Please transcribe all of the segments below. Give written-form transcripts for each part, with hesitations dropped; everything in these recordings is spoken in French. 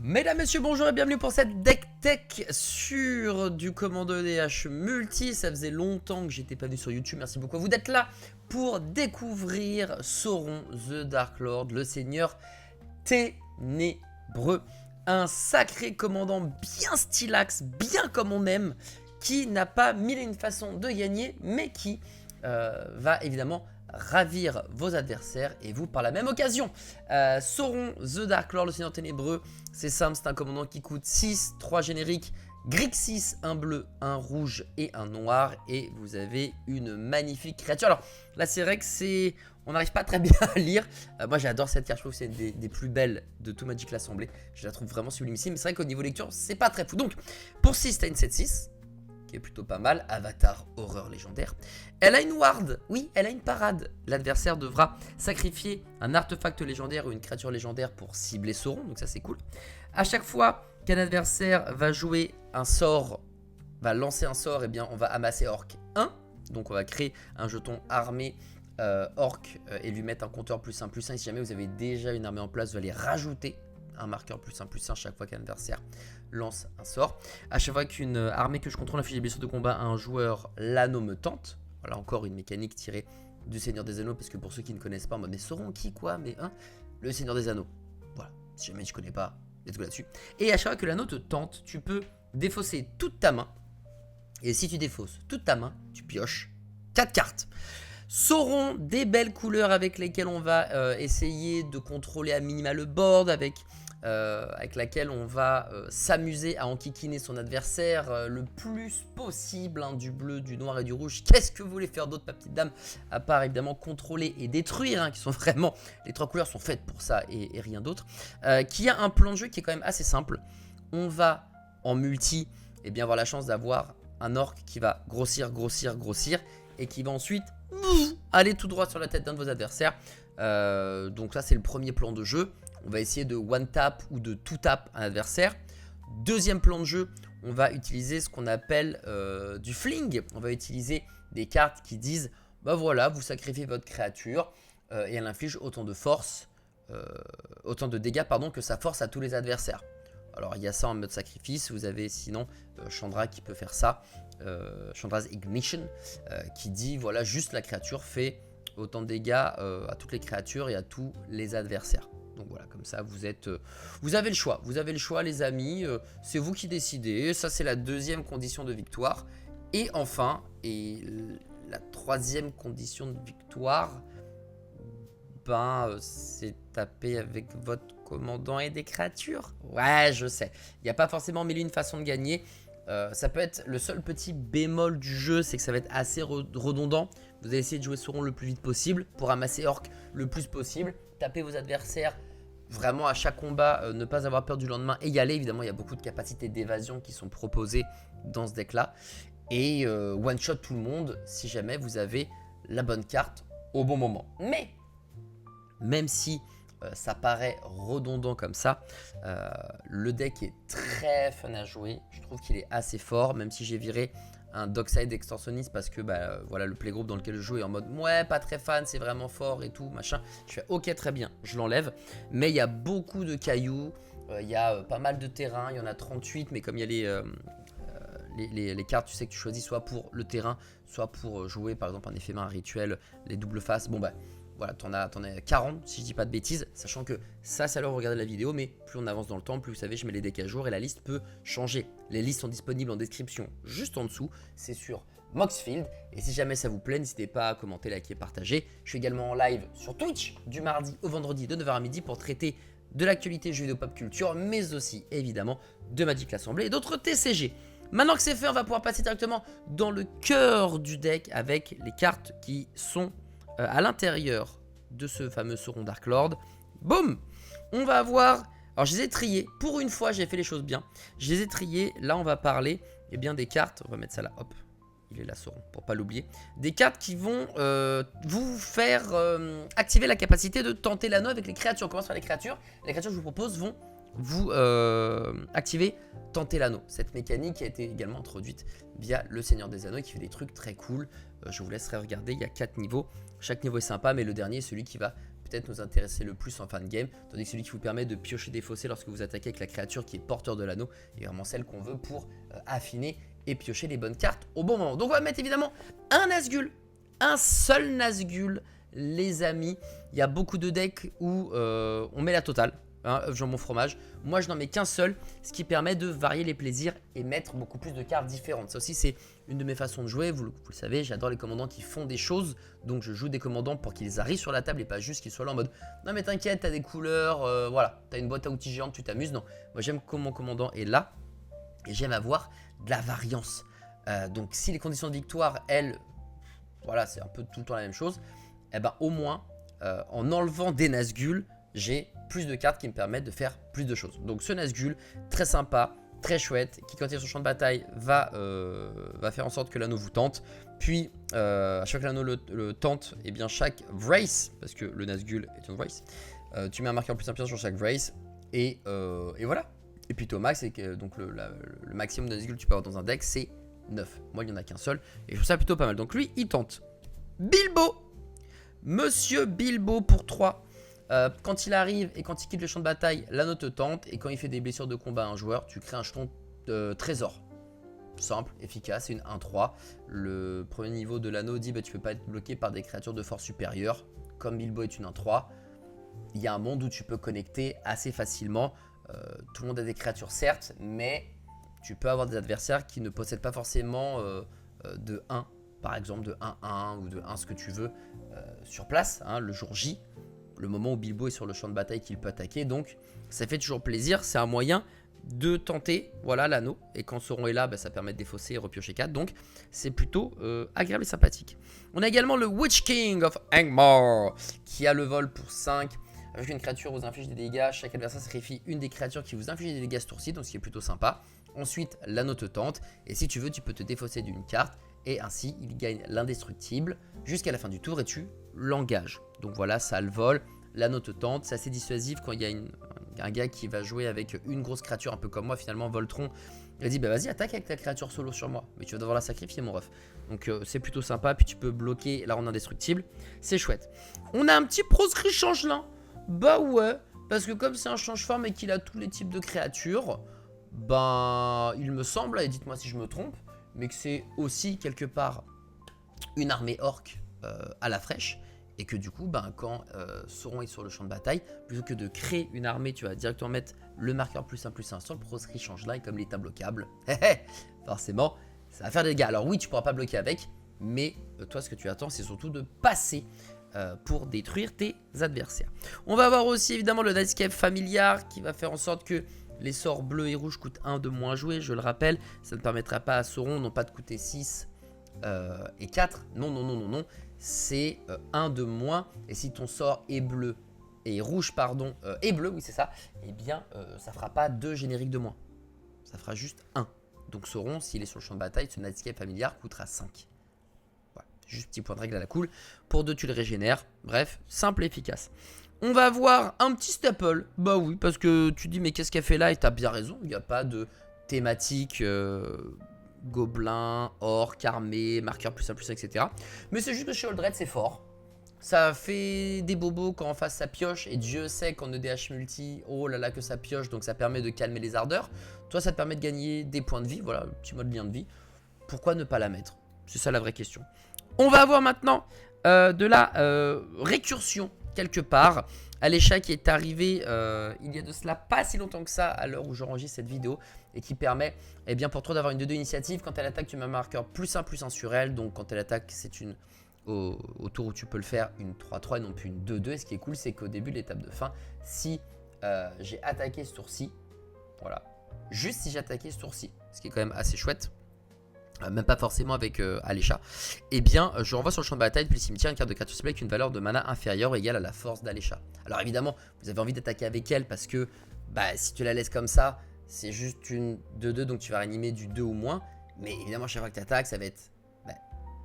Mesdames, messieurs, bonjour et bienvenue pour cette deck tech sur du commando EDH multi. Ça faisait longtemps que j'étais pas venu sur YouTube, merci beaucoup à vous d'être là pour découvrir Sauron the Dark Lord, le seigneur ténébreux. Un sacré commandant bien stylax, bien comme on aime, qui n'a pas mille et une façons de gagner, mais qui va évidemment ravir vos adversaires et vous par la même occasion. Sauron the Dark Lord, le seigneur ténébreux, c'est simple, c'est un commandant qui coûte 6, 3 génériques, Grixis, un bleu, un rouge et un noir, et vous avez une magnifique créature. Alors là c'est vrai que c'est... on n'arrive pas très bien à lire. Moi j'adore cette carte, je trouve que c'est une des plus belles de tout Magic l'Assemblée. Je la trouve vraiment sublimissime, mais c'est vrai qu'au niveau lecture c'est pas très fou. Donc pour 6 t'as une 7-6 qui est plutôt pas mal, Avatar horreur légendaire. Elle a une ward, oui, elle a une parade. L'adversaire devra sacrifier un artefact légendaire ou une créature légendaire pour cibler Sauron, donc ça c'est cool. À chaque fois qu'un adversaire va jouer un sort, va lancer un sort, et bien on va amasser Orc 1. Donc on va créer un jeton armé Orc et lui mettre un compteur +1/+1. Et si jamais vous avez déjà une armée en place, vous allez rajouter un marqueur +1/+1 chaque fois qu'un adversaire lance un sort. À chaque fois qu'une armée que je contrôle inflige des blessures de combat à un joueur, l'anneau me tente. Voilà encore une mécanique tirée du Seigneur des Anneaux, parce que pour ceux qui ne connaissent pas, en mode mais Sauron qui quoi, mais le Seigneur des Anneaux. Voilà, si jamais tu connais pas, let's go là-dessus. Et à chaque fois que l'anneau te tente, tu peux défausser toute ta main. Et si tu défausses toute ta main, tu pioches 4 cartes. Sauron, des belles couleurs avec lesquelles on va essayer de contrôler à minima le board, avec laquelle on va s'amuser à enquiquiner son adversaire le plus possible, hein, du bleu, du noir et du rouge. Qu'est-ce que vous voulez faire d'autre, ma petite dame, à part évidemment contrôler et détruire, hein, qui sont vraiment, les 3 couleurs sont faites pour ça et rien d'autre. Qui a un plan de jeu qui est quand même assez simple. On va en multi avoir la chance d'avoir un orc qui va grossir, grossir, grossir, et qui va ensuite aller tout droit sur la tête d'un de vos adversaires. Donc ça c'est le premier plan de jeu. On va essayer de one tap ou de two tap un adversaire. Deuxième plan de jeu, on va utiliser ce qu'on appelle du fling. On va utiliser des cartes qui disent bah voilà, vous sacrifiez votre créature et elle inflige autant de force, autant de dégâts pardon, que sa force à tous les adversaires. Alors il y a ça en mode sacrifice. Vous avez sinon Chandra qui peut faire ça, Chandra's Ignition, qui dit voilà, juste la créature fait autant de dégâts à toutes les créatures et à tous les adversaires. Donc voilà, comme ça vous avez le choix, les amis, c'est vous qui décidez. Ça c'est la deuxième condition de victoire. Et enfin, la troisième condition de victoire, c'est taper avec votre commandant et des créatures. Ouais, je sais, il n'y a pas forcément mille et une façons de gagner. Ça peut être le seul petit bémol du jeu, c'est que ça va être assez redondant. Vous allez essayer de jouer Sauron le plus vite possible pour amasser Orc le plus possible, taper vos adversaires vraiment à chaque combat, ne pas avoir peur du lendemain et y aller. Évidemment, il y a beaucoup de capacités d'évasion qui sont proposées dans ce deck là, et one shot tout le monde si jamais vous avez la bonne carte au bon moment. Mais même si ça paraît redondant comme ça, le deck est très fun à jouer. Je trouve qu'il est assez fort, même si j'ai viré un Dockside Extortionist parce que voilà, le playgroup dans lequel je joue est en mode ouais, pas très fan, c'est vraiment fort et tout machin. Je fais ok, très bien, je l'enlève, mais il y a beaucoup de cailloux, il y a pas mal de terrain, il y en a 38, mais comme il y a les cartes, tu sais, que tu choisis soit pour le terrain, soit pour jouer par exemple un effet main, un rituel, les doubles faces, bon voilà, t'en as 40 si je dis pas de bêtises, sachant que ça c'est à l'heure où vous regardez la vidéo, mais plus on avance dans le temps, plus vous savez, je mets les decks à jour et la liste peut changer. Les listes sont disponibles en description juste en dessous, c'est sur Moxfield, et si jamais ça vous plaît, n'hésitez pas à commenter, liker, partager. Je suis également en live sur Twitch du mardi au vendredi de 9h à midi pour traiter de l'actualité jeux vidéo pop culture, mais aussi évidemment de Magic l'Assemblée et d'autres TCG. Maintenant que c'est fait, on va pouvoir passer directement dans le cœur du deck avec les cartes qui sont à l'intérieur de ce fameux Sauron Dark Lord. Boum! On va avoir... alors je les ai triés, pour une fois j'ai fait les choses bien. Je les ai triés, là on va parler des cartes, on va mettre ça là, hop, il est là Sauron, pour pas l'oublier. Des cartes qui vont vous faire activer la capacité de tenter l'anneau avec les créatures. On commence par les créatures. Les créatures que je vous propose vont vous activer tenter l'anneau. Cette mécanique a été également introduite via le Seigneur des Anneaux qui fait des trucs très cool. Je vous laisserai regarder, il y a 4 niveaux. Chaque niveau est sympa, mais le dernier est celui qui va peut-être nous intéresser le plus en fin de game, tandis que celui qui vous permet de piocher des fossés lorsque vous attaquez avec la créature qui est porteur de l'anneau est vraiment celle qu'on veut pour affiner et piocher les bonnes cartes au bon moment. Donc on va mettre évidemment un Nazgûl, un seul Nazgûl, les amis. Il y a beaucoup de decks où on met la totale. Hein, jambon fromage. Moi je n'en mets qu'un seul, ce qui permet de varier les plaisirs et mettre beaucoup plus de cartes différentes. Ça aussi c'est une de mes façons de jouer, vous le savez, j'adore les commandants qui font des choses. Donc je joue des commandants pour qu'ils arrivent sur la table et pas juste qu'ils soient là en mode non mais t'inquiète, t'as des couleurs, voilà, t'as une boîte à outils géante, tu t'amuses. Non, moi j'aime que mon commandant est là et j'aime avoir de la variance. Donc si les conditions de victoire, elles, voilà, c'est un peu tout le temps la même chose, et ben au moins en enlevant des Nazgûl, j'ai plus de cartes qui me permettent de faire plus de choses. Donc ce Nazgûl, très sympa, très chouette, qui quand il est sur le champ de bataille va faire en sorte que l'anneau vous tente. Puis à chaque l'anneau le tente, et bien chaque Vrace, parce que le Nazgûl est une Vrace, tu mets un marqueur plus un sur chaque Vrace, et voilà. Et puis au max, donc le maximum de Nazgûl que tu peux avoir dans un deck, c'est 9. Moi il n'y en a qu'un seul, et je trouve ça plutôt pas mal. Donc lui, il tente. Bilbo, Monsieur Bilbo pour 3. Quand il arrive et quand il quitte le champ de bataille, l'anneau te tente. Et quand il fait des blessures de combat à un joueur, tu crées un jeton trésor. Simple, efficace, c'est une 1-3. Le premier niveau de l'anneau dit bah, tu peux pas être bloqué par des créatures de force supérieure. Comme Bilbo est une 1-3, il y a un monde où tu peux connecter assez facilement. Tout le monde a des créatures certes, mais tu peux avoir des adversaires qui ne possèdent pas forcément de 1. Par exemple de 1-1 ou de 1 ce que tu veux sur place, hein, le jour J. Le moment où Bilbo est sur le champ de bataille qu'il peut attaquer. Donc ça fait toujours plaisir, c'est un moyen de tenter voilà l'anneau. Et quand Sauron est là, bah, ça permet de défausser et repiocher 4. Donc c'est plutôt agréable et sympathique. On a également le Witch King of Angmar qui a le vol pour 5. Avec une créature vous inflige des dégâts, chaque adversaire sacrifie une des créatures qui vous inflige des dégâts ce tour-ci, donc ce qui est plutôt sympa. Ensuite l'anneau te tente et si tu veux tu peux te défausser d'une carte. Et ainsi, il gagne l'indestructible jusqu'à la fin du tour et tu l'engages. Donc voilà, ça le vole, l'anneau te tente. C'est assez dissuasif quand il y a un gars qui va jouer avec une grosse créature, un peu comme moi finalement, Voltron. Il dit bah vas-y, attaque avec ta créature solo sur moi. Mais tu vas devoir la sacrifier, mon ref. Donc c'est plutôt sympa. Puis tu peux bloquer la ronde indestructible. C'est chouette. On a un petit proscrit changelin. Bah ouais, parce que comme c'est un change-forme et qu'il a tous les types de créatures, ben il me semble, et dites-moi si je me trompe, mais que c'est aussi quelque part une armée orque à la fraîche, et que du coup, ben, quand Sauron est sur le champ de bataille, plutôt que de créer une armée, tu vas directement mettre le marqueur +1/+1 sur le proscrit change-là, et comme il est bloquable, forcément, ça va faire des dégâts. Alors oui, tu pourras pas bloquer avec, mais toi, ce que tu attends, c'est surtout de passer pour détruire tes adversaires. On va avoir aussi évidemment le Nightscape Familiar, qui va faire en sorte que les sorts bleus et rouges coûtent 1 de moins jouer, je le rappelle. Ça ne permettra pas à Sauron non pas de coûter 6 et 4. Non, non, non, non, non. C'est 1 de moins. Et si ton sort est bleu, et rouge, pardon, et bleu, oui c'est ça, eh bien ça fera pas 2 génériques de moins. Ça fera juste 1. Donc Sauron, s'il est sur le champ de bataille, ce Nightscape Familiar coûtera 5. Voilà, juste petit point de règle à la cool. Pour 2, tu le régénères. Bref, simple et efficace. On va avoir un petit staple, bah oui, parce que tu dis mais qu'est-ce qu'elle fait là, et t'as bien raison, il n'y a pas de thématique gobelin, orc, armée, marqueur +1/+1, etc. Mais c'est juste que chez Oldred c'est fort, ça fait des bobos quand en face ça pioche, et Dieu sait qu'en EDH multi, oh là là que ça pioche, donc ça permet de calmer les ardeurs. Toi ça te permet de gagner des points de vie, voilà, le petit mode lien de vie, pourquoi ne pas la mettre? C'est ça la vraie question. On va avoir maintenant de la récursion quelque part. Alécha qui est arrivé il y a de cela pas si longtemps que ça à l'heure où j'enregistre cette vidéo et qui permet eh bien, pour toi d'avoir une 2-2 initiative. Quand elle attaque tu mets un marqueur +1/+1 sur elle, donc quand elle attaque c'est une au tour où tu peux le faire une 3-3 et non plus une 2-2. Et ce qui est cool c'est qu'au début de l'étape de fin, si j'ai attaqué ce tour-ci, voilà, juste si j'ai attaqué ce tour-ci, ce qui est quand même assez chouette, même pas forcément avec Alécha, eh bien je renvoie sur le champ de bataille depuis le cimetière une carte de créature ciblée avec une valeur de mana inférieure ou égale à la force d'Alécha. Alors évidemment vous avez envie d'attaquer avec elle parce que bah, si tu la laisses comme ça c'est juste une 2-2, donc tu vas réanimer du 2 ou moins, mais évidemment chaque fois que tu attaques ça va être bah,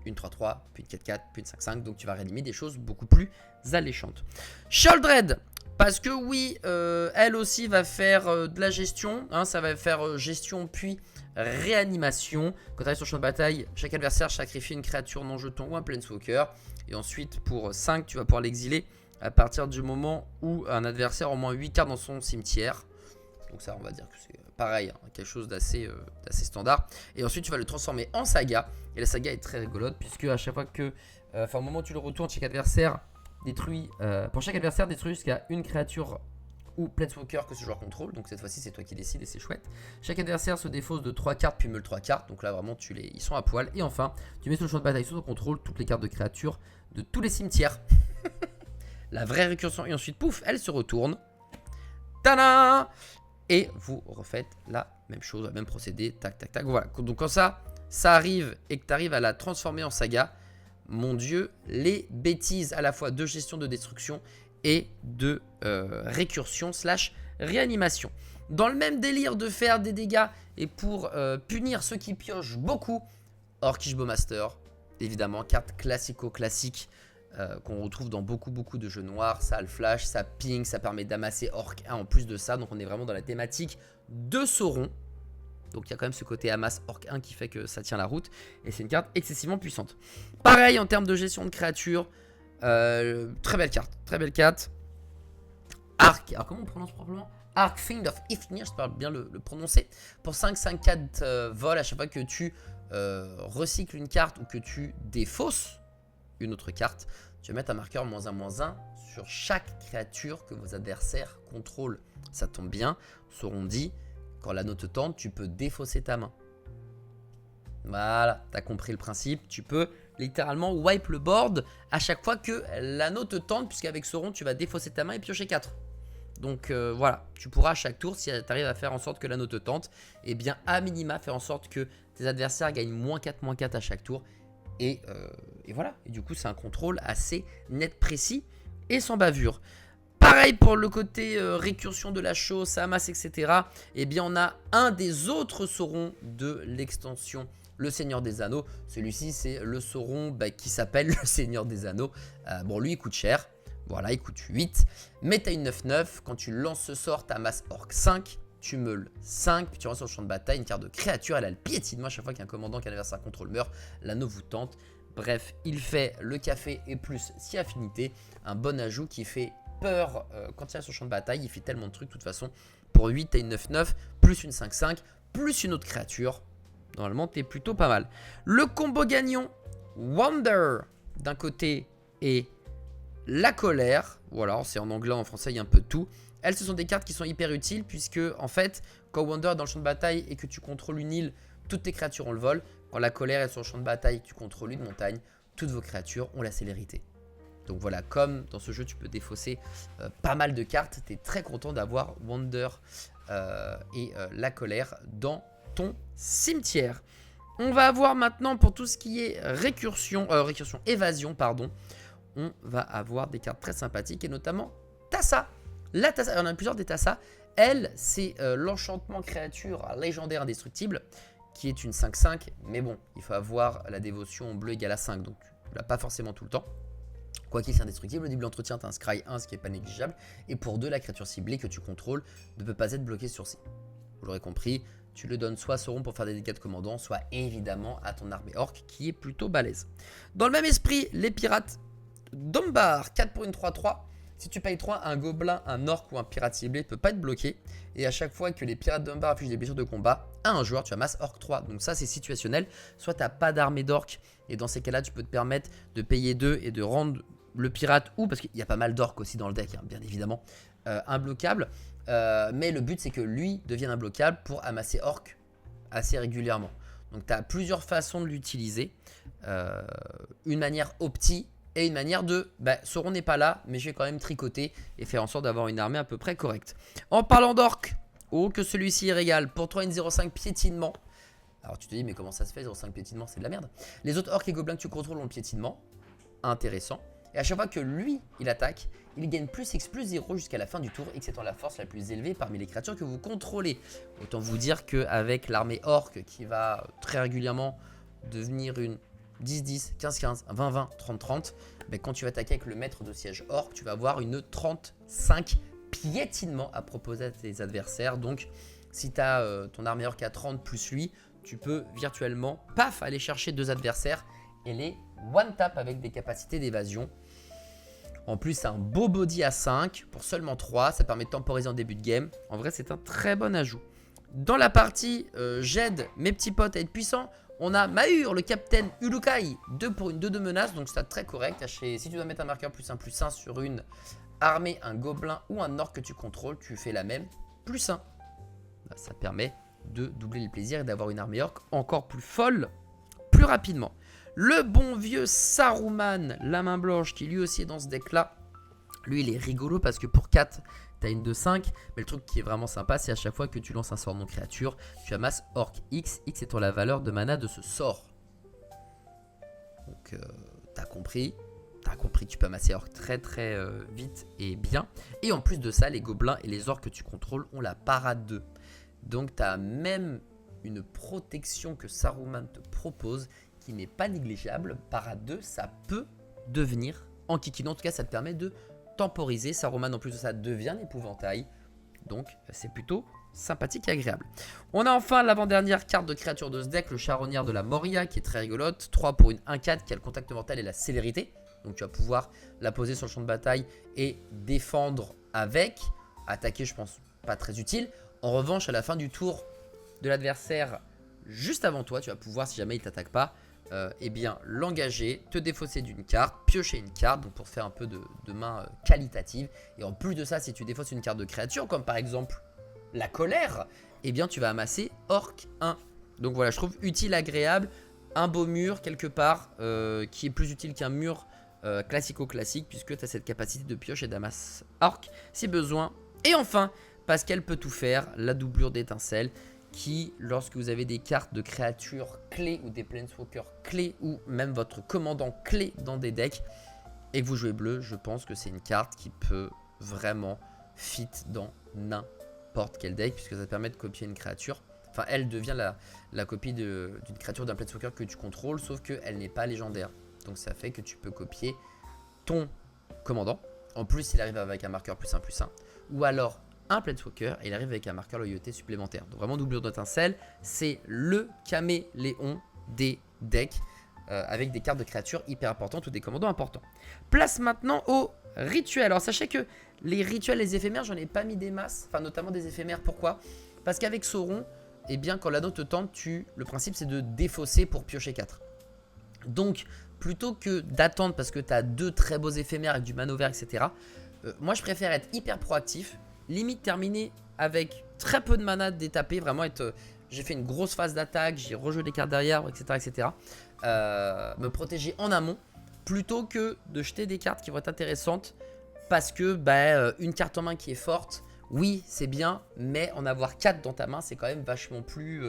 une 3-3, puis une 4-4, puis une 5-5, donc tu vas réanimer des choses beaucoup plus alléchantes. Sheoldred, parce que oui, elle aussi va faire de la gestion, hein, ça va faire gestion puis réanimation. Quand tu arrives sur le champ de bataille, chaque adversaire sacrifie une créature non jeton ou un planeswalker. Et ensuite, pour 5, tu vas pouvoir l'exiler à partir du moment où un adversaire a au moins 8 cartes dans son cimetière. Donc ça, on va dire que c'est pareil, hein, quelque chose d'assez standard. Et ensuite, tu vas le transformer en saga. Et la saga est très rigolote, puisque à chaque fois que... au moment où tu le retournes, chaque adversaire détruit... pour chaque adversaire, détruit jusqu'à une créature ou Planeswalker que ce joueur contrôle. Donc cette fois-ci, c'est toi qui décides et c'est chouette. Chaque adversaire se défausse de 3 cartes, puis meule 3 cartes. Donc là, vraiment, ils sont à poil. Et enfin, tu mets sur le champ de bataille sous ton contrôle toutes les cartes de créatures de tous les cimetières. La vraie récursion. Et ensuite, pouf, elle se retourne. Tada! Et vous refaites la même chose, le même procédé. Tac, tac, tac. Voilà. Donc quand ça arrive et que tu arrives à la transformer en saga, mon Dieu, les bêtises à la fois de gestion de destruction et de récursion / réanimation. Dans le même délire de faire des dégâts et pour punir ceux qui piochent beaucoup, Orcish Bowmaster, évidemment, carte classico-classique qu'on retrouve dans beaucoup de jeux noirs. Ça a le flash, ça ping, ça permet d'amasser Orc 1 en plus de ça. Donc on est vraiment dans la thématique de Sauron. Donc il y a quand même ce côté amasse Orc 1 qui fait que ça tient la route. Et c'est une carte excessivement puissante. Pareil en termes de gestion de créatures. Très belle carte. Très belle carte. Arc. Alors comment on prononce probablement Arc Fiend of Ifnir, je parle bien le prononcer. Pour 5/4 vol, à chaque fois que tu recycles une carte ou que tu défausses une autre carte, tu vas mettre un marqueur -1/-1 sur chaque créature que vos adversaires contrôlent. Ça tombe bien, Sauron dit, quand l'anneau te tente, tu peux défausser ta main. Voilà, t'as compris le principe. Tu peux littéralement wipe le board à chaque fois que l'anneau te tente, puisqu'avec Sauron, tu vas défausser ta main et piocher 4. Donc voilà, tu pourras à chaque tour, si tu arrives à faire en sorte que l'anneau te tente, et bien à minima faire en sorte que tes adversaires gagnent -4/-4 à chaque tour. Et voilà, et du coup c'est un contrôle assez net, précis et sans bavure. Pareil pour le côté récursion de la chose, ça amasse, etc. Et bien on a un des autres Saurons de l'extension Le Seigneur des Anneaux. Celui-ci c'est le Sauron qui s'appelle le Seigneur des Anneaux. Bon lui il coûte cher, voilà il coûte 8. Mais t'as une 9/9, quand tu lances ce sort t'amasses Orc 5. Tu meules 5, puis tu rentres sur le champ de bataille, une carte de créature, elle a le piétinement à chaque fois qu'un commandant qu'un adversaire contrôle meurt, l'anneau vous tente. Bref, il fait le café et plus si affinité, un bon ajout qui fait peur quand il est sur le champ de bataille, il fait tellement de trucs de toute façon. Pour 8, t'as une 9/9, plus une 5/5, plus une autre créature. Normalement, t'es plutôt pas mal. Le combo gagnant, Wonder d'un côté et la colère, voilà, c'est en anglais, en français, il y a un peu de tout. Elles, ce sont des cartes qui sont hyper utiles puisque, en fait, quand Wonder est dans le champ de bataille et que tu contrôles une île, toutes tes créatures ont le vol. Quand la colère est sur le champ de bataille et que tu contrôles une montagne, toutes vos créatures ont la célérité. Donc voilà, comme dans ce jeu, tu peux défausser pas mal de cartes, tu es très content d'avoir Wonder et la colère dans ton cimetière. On va avoir maintenant, pour tout ce qui est évasion, pardon, on va avoir des cartes très sympathiques et notamment Tassa. La Tassa, on a plusieurs des Tassa. Elle, c'est l'enchantement créature légendaire indestructible qui est une 5/5. Mais bon, il faut avoir la dévotion bleu égale à 5. Donc, tu l'as pas forcément tout le temps. Quoi qu'il soit indestructible, au début de l'entretien, tu as un scry 1, ce qui n'est pas négligeable. Et pour 2, la créature ciblée que tu contrôles ne peut pas être bloquée sur C. Vous l'aurez compris, tu le donnes soit à Sauron pour faire des dégâts de commandant, soit évidemment à ton armée orc qui est plutôt balèze. Dans le même esprit, les pirates d'Umbar, 4 pour une 3/3. Si tu payes 3, un gobelin, un orc ou un pirate ciblé ne peut pas être bloqué. Et à chaque fois que les pirates d'Umbar affichent des blessures de combat à un joueur, tu amasses Orc 3. Donc ça, c'est situationnel. Soit tu n'as pas d'armée d'orc. Et dans ces cas-là, tu peux te permettre de payer 2 et de rendre le pirate, ou parce qu'il y a pas mal d'orcs aussi dans le deck, hein, bien évidemment, imbloquable. Mais le but, c'est que lui devienne imbloquable pour amasser Orc assez régulièrement. Donc tu as plusieurs façons de l'utiliser. Une manière opti. Et une manière de, Sauron n'est pas là, mais je vais quand même tricoter et faire en sorte d'avoir une armée à peu près correcte. En parlant d'orc, oh que celui-ci est régal. Pour toi, une 0/5 piétinement. Alors tu te dis, mais comment ça se fait, 0/5 piétinement, c'est de la merde. Les autres orcs et gobelins que tu contrôles ont le piétinement. Intéressant. Et à chaque fois que lui, il attaque, il gagne plus X plus 0 jusqu'à la fin du tour, X étant la force la plus élevée parmi les créatures que vous contrôlez. Autant vous dire qu'avec l'armée orc qui va très régulièrement devenir une 10-10, 15-15, 20-20, 30-30, quand tu vas attaquer avec le maître de siège orc, tu vas avoir une 35 piétinement à proposer à tes adversaires. Donc si tu as ton armée orc à 30 plus lui, tu peux virtuellement, paf, aller chercher 2 adversaires et les one-tap avec des capacités d'évasion. En plus, c'est un beau body à 5 pour seulement 3. Ça permet de temporiser en début de game. En vrai, c'est un très bon ajout. Dans la partie, j'aide mes petits potes à être puissants. On a Mahur, le capitaine Ulukai, 2 pour une 2-2 menace. Donc, c'est très correct. Si tu dois mettre un marqueur +1/+1 sur une armée, un gobelin ou un orc que tu contrôles, tu fais la même +1. Ça permet de doubler le plaisir et d'avoir une armée orc encore plus folle, plus rapidement. Le bon vieux Saruman, la main blanche, qui lui aussi est dans ce deck là. Lui il est rigolo parce que pour 4 t'as une de 5. Mais le truc qui est vraiment sympa, c'est à chaque fois que tu lances un sort non créature, tu amasses orc X. X étant la valeur de mana de ce sort. Donc t'as compris. T'as compris que tu peux amasser orc très vite et bien. Et en plus de ça, les gobelins et les orcs que tu contrôles ont la parade 2. Donc tu as même une protection que Saruman te propose qui n'est pas négligeable. Parade 2, ça peut devenir Enkikin. En tout cas, ça te permet de temporiser. Saruman, en plus de ça, devient l'épouvantail. Donc c'est plutôt sympathique et agréable. On a enfin l'avant-dernière carte de créature de ce deck, le Charognard de la Moria, qui est très rigolote. 3 pour une 1/4 qui a le contact mental et la célérité. Donc tu vas pouvoir la poser sur le champ de bataille et défendre avec. Attaquer, je pense, pas très utile. En revanche, à la fin du tour de l'adversaire, juste avant toi, tu vas pouvoir, si jamais il ne t'attaque pas, eh bien l'engager, te défausser d'une carte, piocher une carte, donc pour faire un peu de main qualitative. Et en plus de ça, si tu défausses une carte de créature, comme par exemple la colère, eh bien tu vas amasser Orc 1. Donc voilà, je trouve utile, agréable, un beau mur quelque part, qui est plus utile qu'un mur classico-classique, puisque tu as cette capacité de pioche et d'amas Orc si besoin. Et enfin, parce qu'elle peut tout faire, la doublure d'étincelle, qui, lorsque vous avez des cartes de créatures clés ou des planeswalkers clés ou même votre commandant clé dans des decks et que vous jouez bleu, je pense que c'est une carte qui peut vraiment fit dans n'importe quel deck, puisque ça permet de copier une créature. Enfin, elle devient la copie d'une créature d'un planeswalker que tu contrôles, sauf qu'elle n'est pas légendaire. Donc ça fait que tu peux copier ton commandant. En plus, il arrive avec un marqueur +1/+1. Ou alors un planeswalker et il arrive avec un marqueur loyauté supplémentaire. Donc vraiment doublure d'étincelle, c'est le caméléon des decks avec des cartes de créatures hyper importantes ou des commandants importants. Place maintenant au rituel. Alors sachez que les rituels, les éphémères, j'en ai pas mis des masses, enfin notamment des éphémères. Pourquoi? Parce qu'avec Sauron, eh bien quand l'anneau te tente, le principe c'est de défausser pour piocher 4. Donc plutôt que d'attendre parce que tu as 2 très beaux éphémères avec du mana vert, etc. Moi je préfère être hyper proactif. Limite terminé avec très peu de mana détapé, vraiment être. J'ai fait une grosse phase d'attaque, j'ai rejoué des cartes derrière, etc. Me protéger en amont plutôt que de jeter des cartes qui vont être intéressantes parce que une carte en main qui est forte, oui c'est bien, mais en avoir 4 dans ta main c'est quand même vachement plus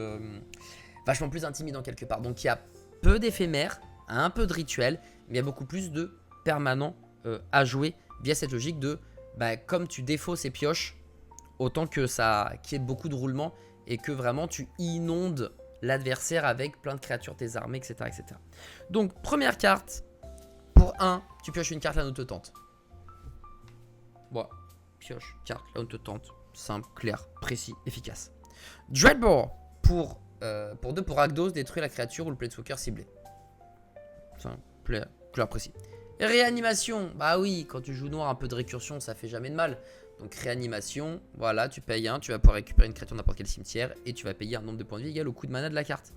intimidant quelque part. Donc il y a peu d'éphémères, un peu de rituel, mais il y a beaucoup plus de permanents à jouer via cette logique de comme tu défausses et pioches, autant que ça qu'il y ait beaucoup de roulement et que vraiment tu inondes l'adversaire avec plein de créatures, tes armées, etc. Donc première carte, pour 1, tu pioches une carte, l'anneau te tente. Bon, pioche, carte, l'anneau te tente. Simple, clair, précis, efficace. Dreadbore, pour 2, pour Rakdos, détruire la créature ou le planeswalker ciblé. Simple, clair, précis. Réanimation, bah oui, quand tu joues noir, un peu de récursion, ça fait jamais de mal. Donc réanimation, voilà, tu payes 1, tu vas pouvoir récupérer une créature n'importe quel cimetière et tu vas payer un nombre de points de vie égal au coût de mana de la carte.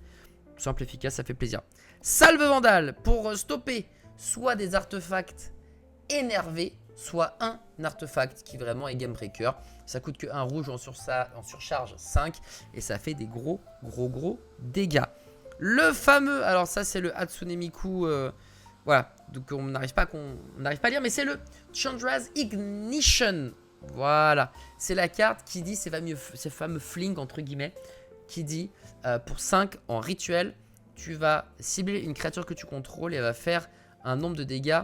Simple, efficace, ça fait plaisir. Salve Vandale, pour stopper soit des artefacts énervés, soit un artefact qui vraiment est game breaker. Ça coûte que 1 rouge en surcharge 5 et ça fait des gros dégâts. Le fameux, alors ça c'est le Hatsune Miku, voilà, donc on n'arrive pas à lire, mais c'est le Chandra's Ignition. Voilà, c'est la carte qui dit, ces fameux fling entre guillemets, qui dit pour 5 en rituel, tu vas cibler une créature que tu contrôles et elle va faire un nombre de dégâts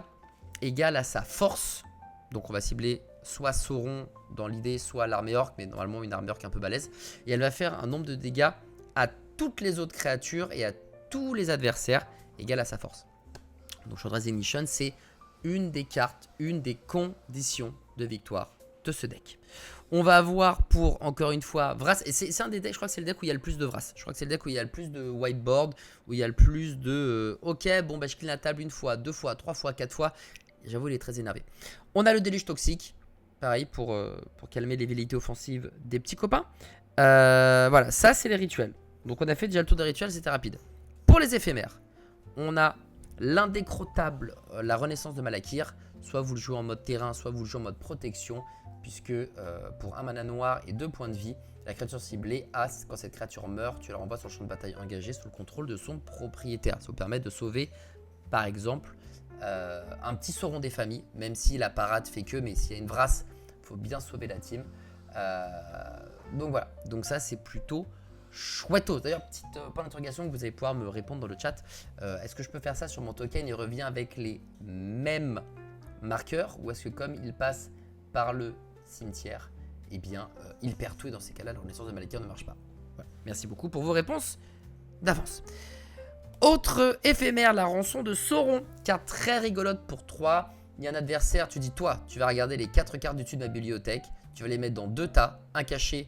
égal à sa force. Donc on va cibler soit Sauron dans l'idée, soit l'armée orc, mais normalement une armée orc un peu balèze. Et elle va faire un nombre de dégâts à toutes les autres créatures et à tous les adversaires égal à sa force. Donc Chandra's Ignition, c'est une des cartes, une des conditions de victoire de ce deck. On va avoir pour, encore une fois, Vrass. Et c'est un des decks, je crois que c'est le deck où il y a le plus de Vrass. Je crois que c'est le deck où il y a le plus de whiteboard, où il y a le plus de... ok, bon, je clean la table 1 fois, 2 fois, 3 fois, 4 fois. J'avoue, il est très énervé. On a le déluge toxique. Pareil, pour calmer les velléités offensives des petits copains. Voilà, ça, c'est les rituels. Donc, on a fait déjà le tour des rituels, c'était rapide. Pour les éphémères, on a l'indécrottable, la renaissance de Malakir. Soit vous le jouez en mode terrain, soit vous le jouez en mode protection. Puisque pour un mana noir et 2 points de vie, la créature ciblée a, quand cette créature meurt, tu la renvoies sur le champ de bataille engagé sous le contrôle de son propriétaire. Ça vous permet de sauver, par exemple, un petit sauron des familles, même si la parade fait que, mais s'il y a une vrasse, il faut bien sauver la team. Donc voilà, donc ça c'est plutôt chouetto. D'ailleurs, petite point d'interrogation que vous allez pouvoir me répondre dans le chat. Est-ce que je peux faire ça sur mon token? Il revient avec les mêmes marqueurs, ou est-ce que comme il passe par le cimetière, eh bien il perd tout, et dans ces cas-là la renaissance de Malakir ne marche pas. Voilà. Merci beaucoup pour vos réponses d'avance. Autre éphémère, la rançon de Sauron, carte très rigolote pour 3. Il y a un adversaire, tu dis toi, tu vas regarder les 4 cartes du dessus de ma bibliothèque, tu vas les mettre dans 2 tas, un caché,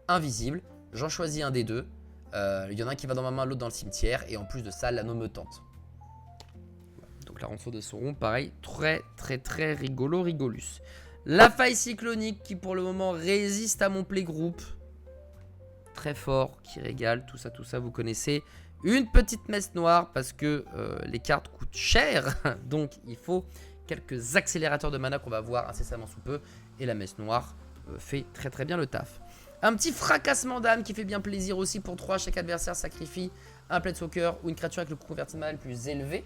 un visible. J'en choisis un des deux. Il y en a un qui va dans ma main, l'autre dans le cimetière, et en plus de ça, l'anneau me tente. Donc la rançon de Sauron, pareil, très rigolus. La faille cyclonique qui pour le moment résiste à mon playgroup. Très fort, qui régale, tout ça vous connaissez. Une petite messe noire parce que les cartes coûtent cher. Donc il faut quelques accélérateurs de mana qu'on va voir incessamment sous peu. Et la messe noire fait très bien le taf. Un petit fracassement d'âme qui fait bien plaisir aussi pour 3. Chaque adversaire sacrifie un Planeswalker ou une créature avec le coût converti de mana le plus élevé.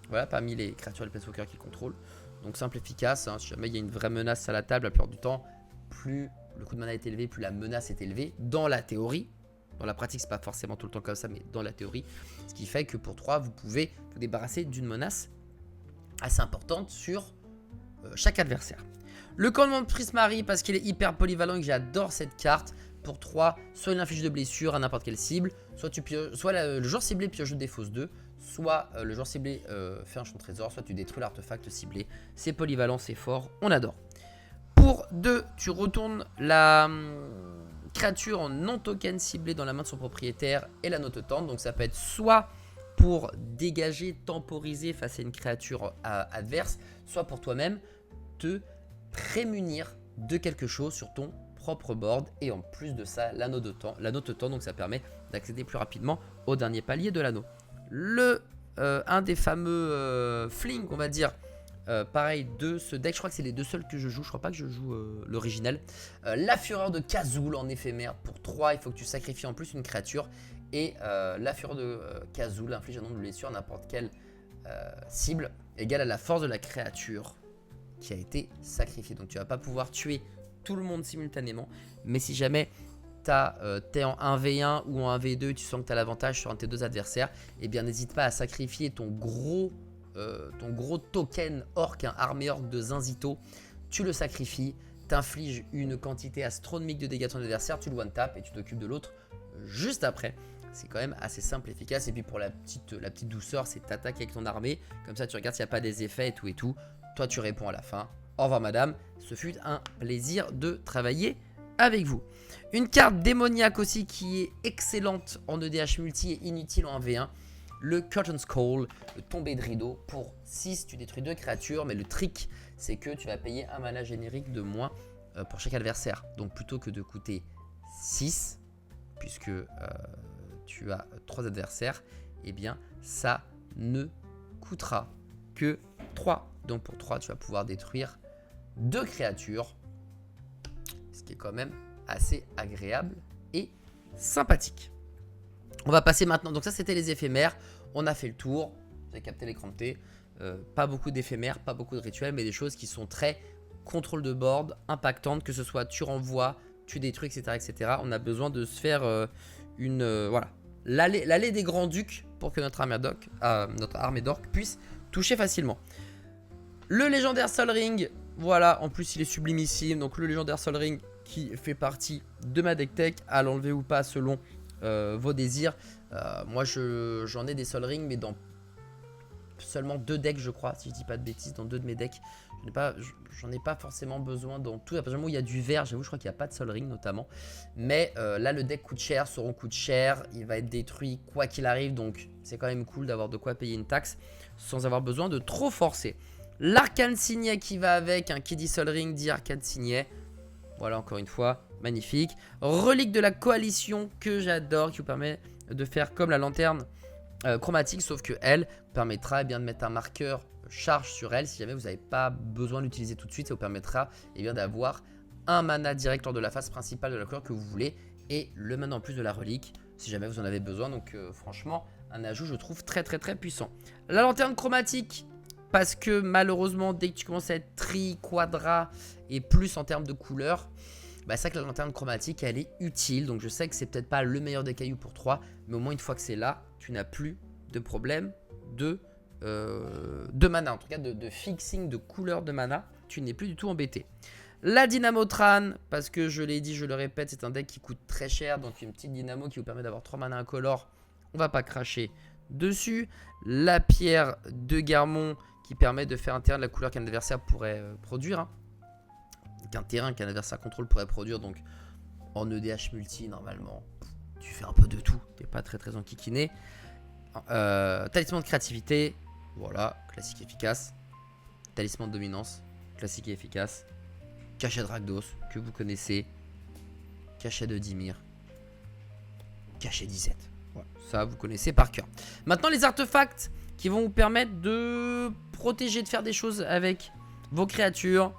Voilà, parmi les créatures de Planeswalker qu'il contrôle. Donc simple, efficace, hein. Si jamais il y a une vraie menace à la table, la plupart du temps, plus le coût de mana est élevé, plus la menace est élevée. Dans la théorie. Dans la pratique, c'est pas forcément tout le temps comme ça, mais dans la théorie. Ce qui fait que pour 3, vous pouvez vous débarrasser d'une menace assez importante sur chaque adversaire. Le commandement de Prismari, parce qu'il est hyper polyvalent et que j'adore cette carte. Pour 3, soit il inflige de blessure à n'importe quelle cible, soit le joueur ciblé pioche des fausses 2, soit le joueur ciblé fait un champ de trésor, soit tu détruis l'artefact ciblé. C'est polyvalent, c'est fort, on adore. Pour 2, tu retournes la créature en non-token ciblée dans la main de son propriétaire et l'anneau te tente. Donc ça peut être soit pour dégager, temporiser face à une créature adverse, soit pour toi-même te prémunir de quelque chose sur ton propre board. Et en plus de ça, l'anneau te tente, donc ça permet d'accéder plus rapidement au dernier palier de l'anneau. Un des fameux flings, on va dire, pareil, de ce deck, je crois que c'est les deux seuls que je joue, je crois pas que je joue l'original. La fureur de Kazul en éphémère, pour 3, il faut que tu sacrifies en plus une créature. Et la fureur de Kazul inflige un nombre de blessures à n'importe quelle cible égale à la force de la créature qui a été sacrifiée. Donc tu vas pas pouvoir tuer tout le monde simultanément, mais si jamais t'es en 1v1 ou en 1v2, tu sens que tu as l'avantage sur un de tes deux adversaires, eh bien n'hésite pas à sacrifier ton gros token orc, un armée orc de Zinzito. Tu le sacrifies, t'infliges une quantité astronomique de dégâts à ton adversaire, tu le one tap et tu t'occupes de l'autre juste après. C'est quand même assez simple, efficace. Et puis pour la petite douceur, c'est t'attaques avec ton armée. Comme ça, tu regardes s'il n'y a pas des effets et tout. Toi, tu réponds à la fin. Au revoir, madame. Ce fut un plaisir de travailler avec vous. Une carte démoniaque aussi qui est excellente en EDH multi et inutile en 1v1. Le Curtain's Call, le tombé de rideau. Pour 6, tu détruis 2 créatures. Mais le trick, c'est que tu vas payer un mana générique de moins pour chaque adversaire. Donc plutôt que de coûter 6, puisque tu as 3 adversaires, eh bien ça ne coûtera que 3. Donc pour 3, tu vas pouvoir détruire 2 créatures, ce qui est quand même assez agréable et sympathique. On va passer maintenant, donc ça c'était les éphémères, on a fait le tour, vous avez capté l'écran de thé, pas beaucoup d'éphémères, pas beaucoup de rituels, mais des choses qui sont très contrôle de board, impactantes, que ce soit tu renvoies, tu détruis, etc. On a besoin de se faire voilà, l'allée des grands ducs pour que notre armée d'orques puisse toucher facilement. Le légendaire Sol Ring, voilà, en plus il est sublimissime, donc le légendaire Sol Ring qui fait partie de ma deck tech, à l'enlever ou pas selon vos désirs. Moi j'en ai des Sol Ring, mais dans seulement 2 decks je crois, si je dis pas de bêtises, dans 2 de mes decks. J'en ai pas forcément besoin dans tout. À partir du moment où il y a du vert, j'avoue, je crois qu'il n'y a pas de Sol Ring notamment. Mais là, le deck coûte cher, Sauron coûte cher, il va être détruit quoi qu'il arrive. Donc, c'est quand même cool d'avoir de quoi payer une taxe sans avoir besoin de trop forcer. L'arcane signet qui va avec, qui dit Sol Ring dit arcane signet. Voilà, encore une fois, magnifique. Relique de la coalition que j'adore, qui vous permet de faire comme la lanterne chromatique, sauf que elle permettra de mettre un marqueur charge sur elle si jamais vous n'avez pas besoin de l'utiliser tout de suite. Ça vous permettra d'avoir un mana direct lors de la phase principale de la couleur que vous voulez et le mana en plus de la relique si jamais vous en avez besoin. Donc franchement, un ajout je trouve très puissant. La lanterne chromatique, parce que malheureusement dès que tu commences à être tri, quadra et plus en termes de couleurs, c'est vrai que la lanterne chromatique elle est utile. Donc je sais que c'est peut-être pas le meilleur des cailloux pour 3, mais au moins une fois que c'est là, tu n'as plus de problème de mana, en tout cas de fixing de couleur de mana, tu n'es plus du tout embêté. La Dynamotran, parce que je l'ai dit, je le répète, c'est un deck qui coûte très cher, donc une petite dynamo qui vous permet d'avoir 3 mana incolores, on va pas cracher dessus. La pierre de Garmon qui permet de faire un terrain de la couleur qu'un adversaire pourrait produire, qu'un terrain qu'un adversaire contrôle pourrait produire, donc en EDH multi normalement tu fais un peu de tout, t'es pas très enquiquiné. Talisman de créativité, voilà, classique et efficace. Talisman de dominance, classique et efficace. Cachet de Rakdos, que vous connaissez. Cachet de Dimir. Cachet d'Izet. Voilà, ça vous connaissez par cœur. Maintenant les artefacts qui vont vous permettre de protéger, de faire des choses avec vos créatures.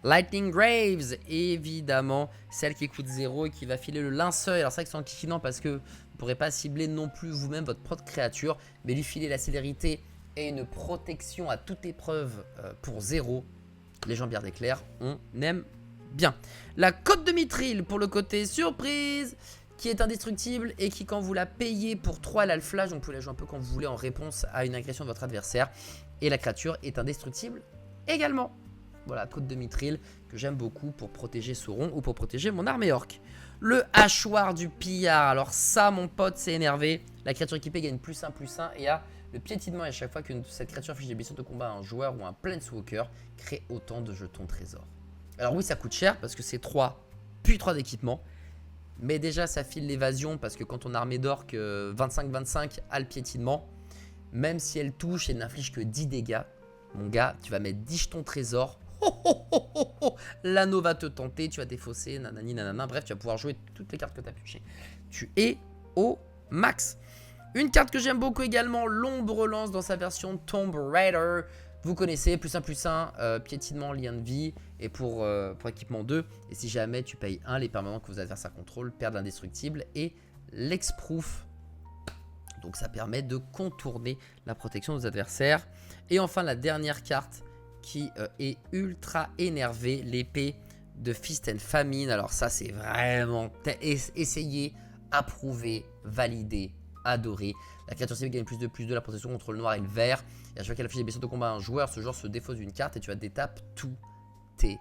Lightning Graves, évidemment, celle qui coûte 0 et qui va filer le linceul. Alors c'est vrai que c'est enquiquinant parce que vous ne pourrez pas cibler non plus vous-même votre propre créature, mais lui filer la célérité et une protection à toute épreuve pour 0. Les jambières d'éclair, on aime bien. La côte de Mithril pour le côté surprise, qui est indestructible et qui, quand vous la payez pour 3, elle a le flash, donc vous pouvez la jouer un peu quand vous voulez en réponse à une agression de votre adversaire. Et la créature est indestructible également. Voilà, côte de Mithril que j'aime beaucoup pour protéger Sauron ou pour protéger mon armée orque. Le hachoir du pillard, alors ça mon pote c'est énervé. La créature équipée gagne +1/+1 et a le piétinement, et à chaque fois que cette créature affiche des blessures de combat à un joueur ou un planeswalker, crée autant de jetons trésors. Alors oui, ça coûte cher parce que c'est 3 puis 3 d'équipement. Mais déjà ça file l'évasion parce que quand ton armée d'orque 25-25 a le piétinement, même si elle touche et n'inflige que 10 dégâts, mon gars, tu vas mettre 10 jetons trésors. L'anneau va te tenter, tu vas défausser, nanani nanana. Bref, tu vas pouvoir jouer toutes les cartes que tu as piochées. Tu es au max. Une carte que j'aime beaucoup également, l'ombre lance dans sa version Tomb Raider. Vous connaissez, +1/+1, piétinement, lien de vie, et pour équipement 2. Et si jamais tu payes 1, les permanents que vos adversaires contrôlent perdent l'indestructible et l'exproof. Donc ça permet de contourner la protection des adversaires. Et enfin la dernière carte qui est ultra énervée, l'épée de Fist and Famine. Alors ça c'est vraiment essayé, approuvé, validé, adoré. La créature cible gagne +2/+2 la protection contre le noir et le vert. Et à chaque fois qu'elle affiche des blessures de combat à un joueur, ce joueur se défausse d'une carte et tu vas détaper tous tes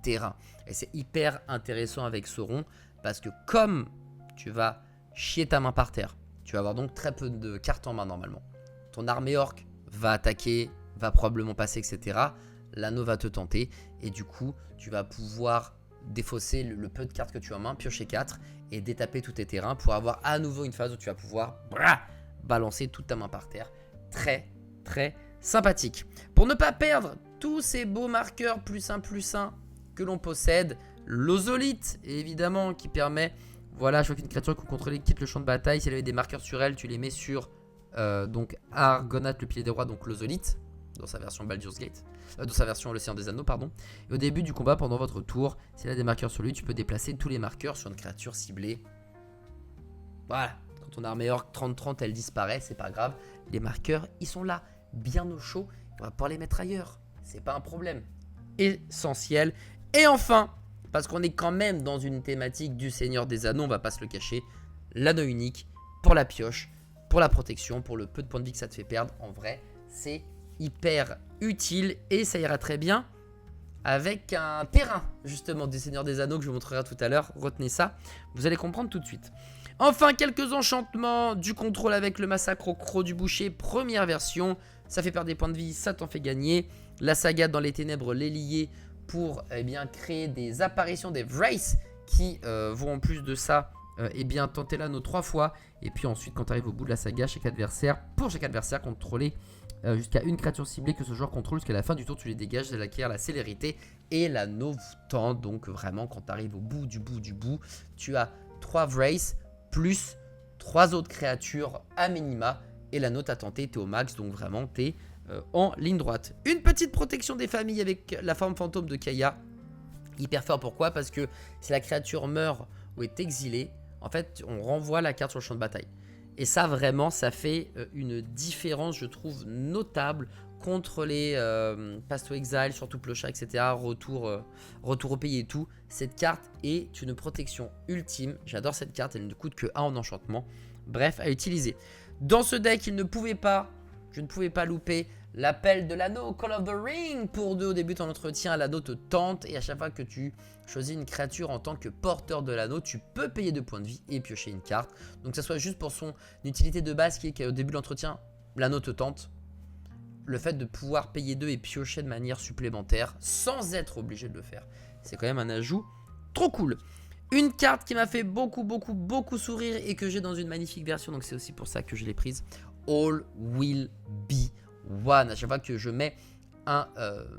terrains. Et c'est hyper intéressant avec Sauron parce que comme tu vas chier ta main par terre, tu vas avoir donc très peu de cartes en main normalement. Ton armée orque va attaquer, va probablement passer, etc. L'anneau va te tenter et du coup, tu vas pouvoir défausser le peu de cartes que tu as en main, piocher 4 et détaper tous tes terrains pour avoir à nouveau une phase où tu vas pouvoir balancer toute ta main par terre. Très sympathique. Pour ne pas perdre tous ces beaux marqueurs +1/+1 que l'on possède, l'ozolite évidemment qui permet... Voilà, je vois qu'une créature qu'on contrôle quitte le champ de bataille. Si elle avait des marqueurs sur elle, tu les mets sur donc Argonath, le pilier des rois, donc l'ozolite, dans sa version Baldur's Gate, dans sa version l'Océan des Anneaux, pardon. Et au début du combat, pendant votre tour, si elle a des marqueurs sur lui, tu peux déplacer tous les marqueurs sur une créature ciblée. Voilà, quand ton armée orc 30-30, elle disparaît, c'est pas grave. Les marqueurs, ils sont là, bien au chaud. On va pouvoir les mettre ailleurs, c'est pas un problème. Essentiel. Et enfin, parce qu'on est quand même dans une thématique du Seigneur des Anneaux, on va pas se le cacher, l'anneau unique pour la pioche, pour la protection, pour le peu de points de vie que ça te fait perdre. En vrai, c'est hyper utile et ça ira très bien avec un terrain justement du Seigneur des Anneaux que je vous montrerai tout à l'heure. Retenez ça, vous allez comprendre tout de suite. Enfin, quelques enchantements, du contrôle avec le massacre au croc du boucher, première version. Ça fait perdre des points de vie, ça t'en fait gagner. La saga dans les ténèbres, les lier pour créer des apparitions, des Wraiths qui vont en plus de ça eh bien tenter l'anneau 3 fois. Et puis ensuite, quand tu arrives au bout de la saga, pour chaque adversaire contrôlé jusqu'à une créature ciblée que ce joueur contrôle jusqu'à la fin du tour, tu les dégages, elle acquiert la célérité et l'anneau vous tente. Donc vraiment, quand tu arrives au bout du bout, tu as 3 Vrace plus 3 autres créatures à minima. Et l'anneau t'a tenté, t'es au max, donc vraiment t'es en ligne droite. Une petite protection des familles avec la forme fantôme de Kaya. Hyper fort, pourquoi? Parce que si la créature meurt ou est exilée, en fait on renvoie la carte sur le champ de bataille. Et ça vraiment, ça fait une différence, je trouve, notable contre les Pass to Exile, surtout Plocha, etc. Retour au pays et tout. Cette carte est une protection ultime. J'adore cette carte, elle ne coûte que 1 en enchantement. Bref, à utiliser. Dans ce deck, je ne pouvais pas louper l'appel de l'anneau, Call of the Ring. Pour 2 au début de ton entretien, l'anneau te tente. Et à chaque fois que tu choisis une créature en tant que porteur de l'anneau, tu peux payer 2 points de vie et piocher une carte. Donc que ça soit juste pour son utilité de base qui est qu'au début de l'entretien, l'anneau te tente. Le fait de pouvoir payer 2 et piocher de manière supplémentaire sans être obligé de le faire, c'est quand même un ajout trop cool. Une carte qui m'a fait beaucoup sourire et que j'ai dans une magnifique version, donc c'est aussi pour ça que je l'ai prise. All will be one. À chaque fois que je mets un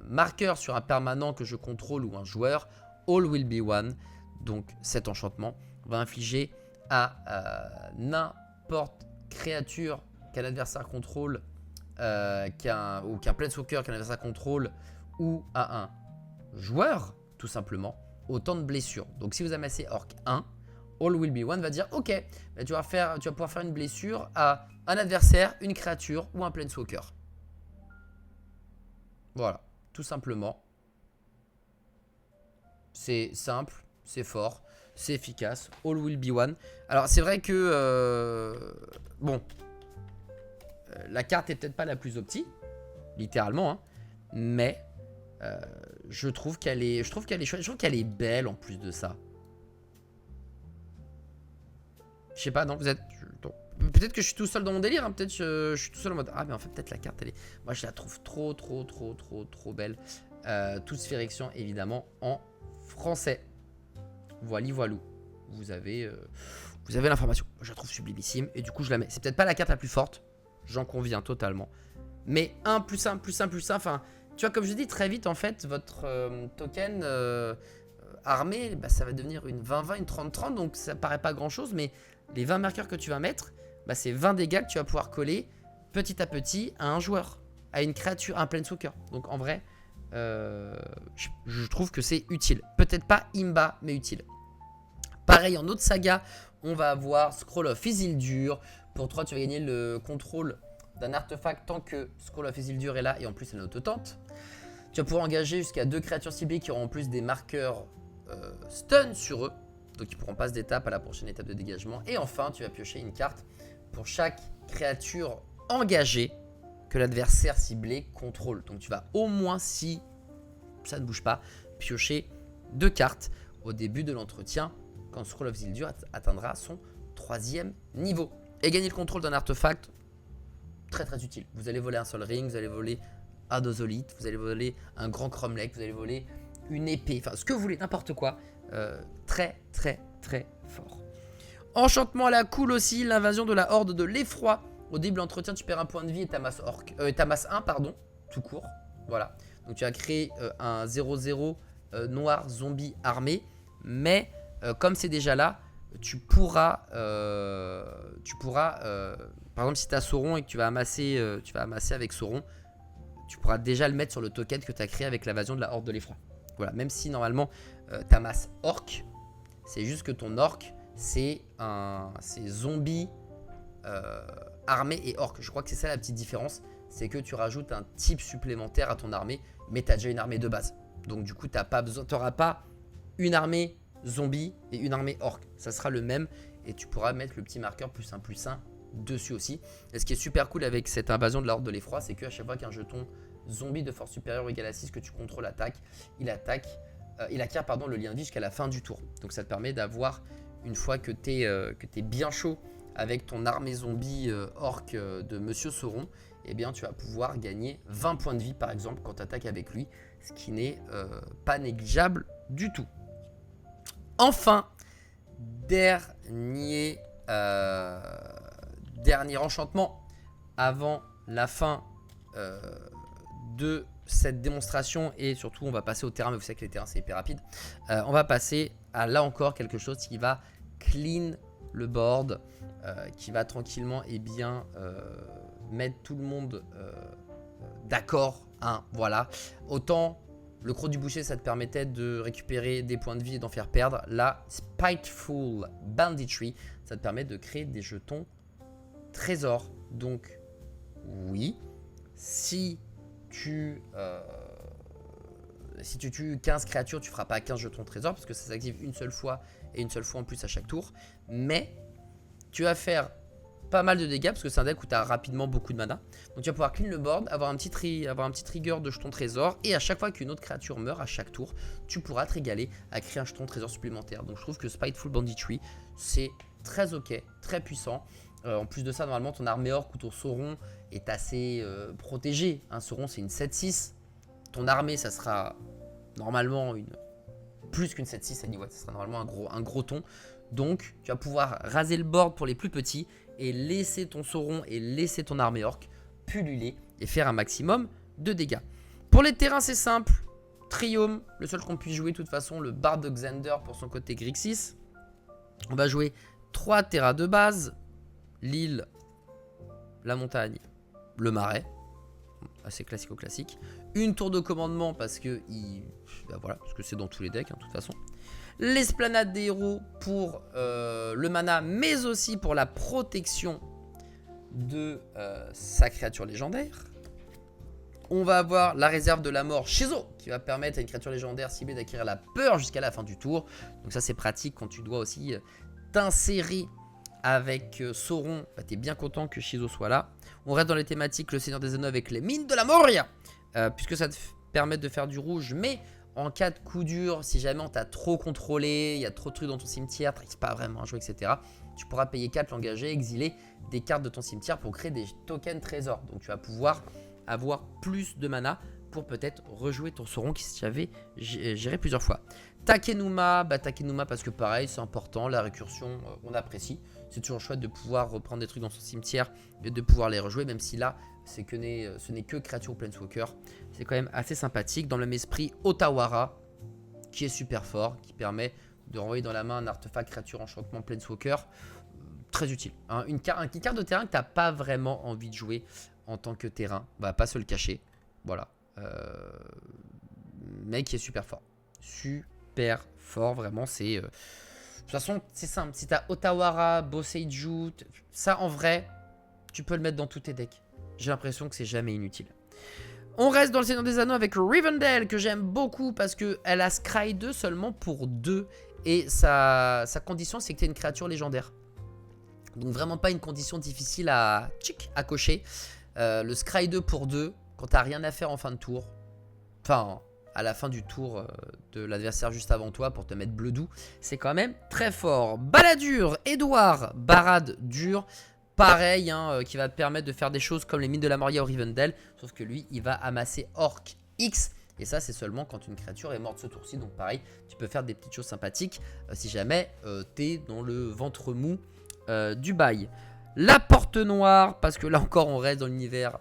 marqueur sur un permanent que je contrôle ou un joueur, All will be one. Donc cet enchantement va infliger à n'importe créature qu'un adversaire contrôle, qu'un Planeswalker qu'un adversaire contrôle, ou à un joueur, tout simplement, autant de blessures. Donc si vous amassez Orc 1, All will be one va dire ok, bah, tu vas pouvoir faire une blessure à un adversaire, une créature ou un Planeswalker. Voilà, tout simplement. C'est simple, c'est fort, c'est efficace. All will be one. Alors c'est vrai que bon, la carte est peut-être pas la plus opti, littéralement, hein, mais je trouve qu'elle est chouette. Je trouve qu'elle est belle en plus de ça. Je sais pas, non, vous êtes... Peut-être que je suis tout seul dans mon délire, hein, peut-être que je suis tout seul en mode... Ah mais en fait peut-être la carte elle est... Moi je la trouve trop belle. Toute Sphyrexian évidemment en français. Voilou. Vous avez l'information. Je la trouve sublimissime et du coup je la mets. C'est peut-être pas la carte la plus forte, j'en conviens totalement. Mais 1 plus 1 plus 1 plus 1, enfin... Tu vois, comme je dis, très vite, en fait, votre token armé, bah, ça va devenir une 20-20, une 30-30. Donc, ça paraît pas grand-chose. Mais les 20 marqueurs que tu vas mettre, bah, c'est 20 dégâts que tu vas pouvoir coller petit à petit à un joueur, à une créature, à un Planeswalker. Donc, en vrai, je trouve que c'est utile. Peut-être pas imba, mais utile. Pareil, en autre saga, on va avoir Scroll of Isildur. Pour 3, tu vas gagner le contrôle d'un artefact tant que Scroll of Isildur est là et en plus elle auto-tente. Tu vas pouvoir engager jusqu'à 2 créatures ciblées qui auront en plus des marqueurs stun sur eux, donc ils pourront passer d'étape à la prochaine étape de dégagement. Et enfin tu vas piocher une carte pour chaque créature engagée que l'adversaire ciblé contrôle. Donc tu vas au moins, si ça ne bouge pas, piocher 2 cartes au début de l'entretien quand Scroll of Isildur atteindra son 3e niveau. Et gagner le contrôle d'un artefact, très utile. Vous allez voler un Sol Ring, vous allez voler un Dozolite, vous allez voler un grand Cromlech, vous allez voler une épée, enfin ce que vous voulez, n'importe quoi. Très fort. Enchantement à la cool aussi, l'invasion de la horde de l'effroi. Au début de l'entretien, tu perds un point de vie et t'amasses 1, pardon, tout court. Voilà. Donc tu as créé un 0-0 noir zombie armé, mais comme c'est déjà là, tu pourras par exemple si tu as Sauron et que tu vas amasser avec Sauron, tu pourras déjà le mettre sur le token que tu as créé avec l'invasion de la horde de l'effroi. Voilà, même si normalement ta masse orc, c'est juste que ton orc c'est zombie armée et orc. Je crois que c'est ça la petite différence, c'est que tu rajoutes un type supplémentaire à ton armée, mais tu as déjà une armée de base. Donc du coup tu n'auras pas une armée zombie et une armée orc. Ça sera le même et tu pourras mettre le petit marqueur +1/+1 dessus aussi. Et ce qui est super cool avec cette invasion de la horde de l'effroi, c'est qu'à chaque fois qu'un jeton zombie de force supérieure ou égale à 6 que tu contrôles il acquiert le lien de vie jusqu'à la fin du tour. Donc ça te permet d'avoir, une fois que tu es bien chaud avec ton armée zombie orc de Monsieur Sauron, eh bien tu vas pouvoir gagner 20 points de vie par exemple quand tu attaques avec lui, ce qui n'est pas négligeable du tout. Enfin, dernier, dernier enchantement avant la fin de cette démonstration. Et surtout, on va passer au terrain, mais vous savez que les terrains, c'est hyper rapide. On va passer à là encore quelque chose qui va clean le board, qui va tranquillement et bien mettre tout le monde d'accord. Hein, voilà. Autant le croc du boucher, ça te permettait de récupérer des points de vie et d'en faire perdre. Là, Spiteful Banditry, ça te permet de créer des jetons trésors. Donc, oui, si tu tues 15 créatures, tu feras pas 15 jetons trésors parce que ça s'active une seule fois et une seule fois en plus à chaque tour. Mais tu vas faire pas mal de dégâts parce que c'est un deck où tu as rapidement beaucoup de mana. Donc tu vas pouvoir clean le board, avoir un petit trigger de jetons trésor. Et à chaque fois qu'une autre créature meurt à chaque tour, tu pourras te régaler à créer un jeton trésor supplémentaire. Donc je trouve que Spiteful Banditry, c'est très ok, très puissant. En plus de ça, normalement ton armée orc ou ton Sauron est assez protégé. Un Sauron c'est une 7-6. Ton armée ça sera normalement plus qu'une 7-6 anyway, ça sera normalement un gros ton. Donc tu vas pouvoir raser le board pour les plus petits et laisser ton Sauron et laisser ton armée orc pulluler et faire un maximum de dégâts. Pour les terrains c'est simple, Triome, le seul qu'on puisse jouer de toute façon, le Bard de Xander pour son côté Grixis. On va jouer 3 terrains de base, l'île, la montagne, le marais, assez classico-classique. Une tour de commandement parce que, voilà, parce que c'est dans tous les decks, hein, de toute façon. L'esplanade des héros pour le mana, mais aussi pour la protection de sa créature légendaire. On va avoir la réserve de la mort Shizo, qui va permettre à une créature légendaire ciblée d'acquérir la peur jusqu'à la fin du tour. Donc ça c'est pratique quand tu dois aussi t'insérer avec Sauron. Bah, t'es bien content que Shizo soit là. On reste dans les thématiques, le Seigneur des Anneaux avec les mines de la Moria, puisque ça te permet de faire du rouge, mais en cas de coup dur, si jamais on t'a trop contrôlé, il y a trop de trucs dans ton cimetière, tu n'arrives pas vraiment à jouer, etc., tu pourras payer 4, l'engager, exiler des cartes de ton cimetière pour créer des tokens trésors. Donc tu vas pouvoir avoir plus de mana pour peut-être rejouer ton Sauron qui s'avait géré plusieurs fois. Takenuma, Takenuma parce que pareil, c'est important, la récursion, on apprécie. C'est toujours chouette de pouvoir reprendre des trucs dans son cimetière et de pouvoir les rejouer, même si là, ce n'est que créature ou Planeswalker. C'est quand même assez sympathique. Dans le même esprit, Otawara, qui est super fort, qui permet de renvoyer dans la main un artefact créature enchantement Planeswalker. Très utile. Hein. Une carte de terrain que tu n'as pas vraiment envie de jouer en tant que terrain. Bah, pas se le cacher. Voilà. Mais qui est super fort. Super fort, vraiment. C'est... de toute façon, c'est simple. Si tu as Otawara, Boseiju, ça en vrai, tu peux le mettre dans tous tes decks. J'ai l'impression que c'est jamais inutile. On reste dans le Seigneur des Anneaux avec Rivendell, que j'aime beaucoup parce qu'elle a Scry 2 seulement pour 2. Et sa condition, c'est que tu es une créature légendaire. Donc vraiment pas une condition difficile à cocher. Le Scry 2 pour 2, quand tu n'as rien à faire en fin de tour. Enfin, à la fin du tour de l'adversaire juste avant toi pour te mettre bleu doux. C'est quand même très fort. Baladur, Edouard, Barad dur. Pareil, hein, qui va te permettre de faire des choses comme les mines de la Moria au Rivendell. Sauf que lui, il va amasser Orc X. Et ça, c'est seulement quand une créature est morte ce tour-ci. Donc pareil, tu peux faire des petites choses sympathiques si jamais t'es dans le ventre mou du bail. La porte noire, parce que là encore, on reste dans l'univers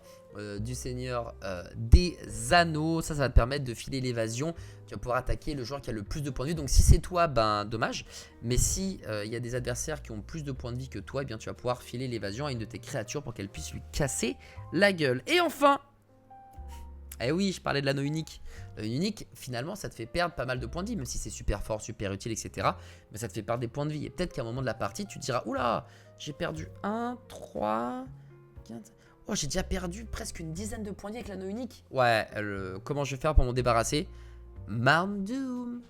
du Seigneur des Anneaux. Ça va te permettre de filer l'évasion. Tu vas pouvoir attaquer le joueur qui a le plus de points de vie. Donc si c'est toi, ben dommage. Mais si il y a des adversaires qui ont plus de points de vie que toi, eh bien tu vas pouvoir filer l'évasion à une de tes créatures pour qu'elle puisse lui casser la gueule. Et enfin, eh oui, je parlais de l'anneau unique. L'anneau unique, finalement, ça te fait perdre pas mal de points de vie, même si c'est super fort, super utile, etc. Mais ça te fait perdre des points de vie. Et peut-être qu'à un moment de la partie, tu te diras, oula, j'ai perdu 1, 3, 15... Oh, j'ai déjà perdu presque une dizaine de points de vie avec l'anneau unique. Ouais, comment je vais faire pour m'en débarrasser? Mount Doom,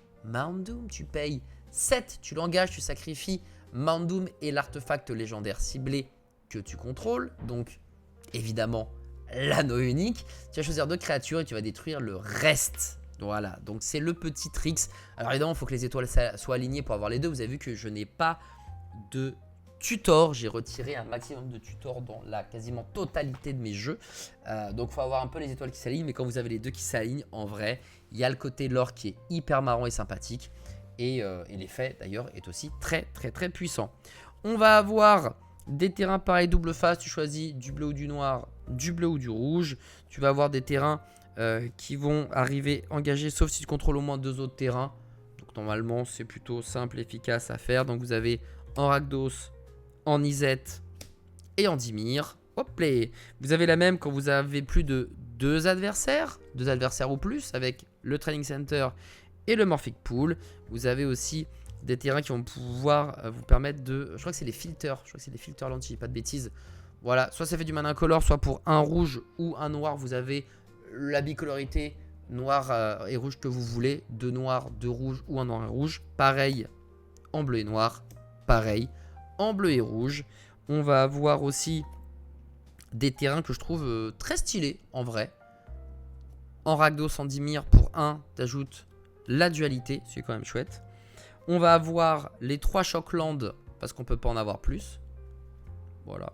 tu payes 7, tu l'engages, tu sacrifies Mount Doom et l'artefact légendaire ciblé que tu contrôles. Donc, évidemment, l'anneau unique. Tu vas choisir 2 créatures et tu vas détruire le reste. Voilà, donc c'est le petit tricks. Alors évidemment, il faut que les étoiles soient alignées pour avoir les deux. Vous avez vu que je n'ai pas de tutor. J'ai retiré un maximum de tutor dans la quasiment totalité de mes jeux. Donc il faut avoir un peu les étoiles qui s'alignent. Mais quand vous avez les deux qui s'alignent, en vrai, il y a le côté lore qui est hyper marrant et sympathique. Et l'effet d'ailleurs est aussi très très très puissant. On va avoir des terrains pareil double face, tu choisis du bleu ou du noir, du bleu ou du rouge. Tu vas avoir des terrains qui vont arriver engagés sauf si tu contrôles au moins 2 autres terrains. Donc normalement c'est plutôt simple, efficace à faire. Donc vous avez en Rakdos, en Izet et en Dimir. Hop là. Vous avez la même quand vous avez plus de 2 adversaires ou plus avec le Training Center et le Morphic Pool. Vous avez aussi des terrains qui vont pouvoir vous permettre de... Je crois que c'est les filters. Je crois que c'est les filters lentilles, pas de bêtises. Voilà, soit ça fait du mana incolore, soit pour un rouge ou un noir, vous avez la bicolorité noir et rouge que vous voulez. 2 noirs, 2 rouges ou un noir et rouge. Pareil en bleu et noir. Pareil en bleu et rouge. On va avoir aussi des terrains que je trouve très stylés en vrai. En Rakdos, en Dimir, pour 1, t'ajoutes la dualité, c'est quand même chouette. On va avoir les 3 Shockland parce qu'on peut pas en avoir plus. Voilà.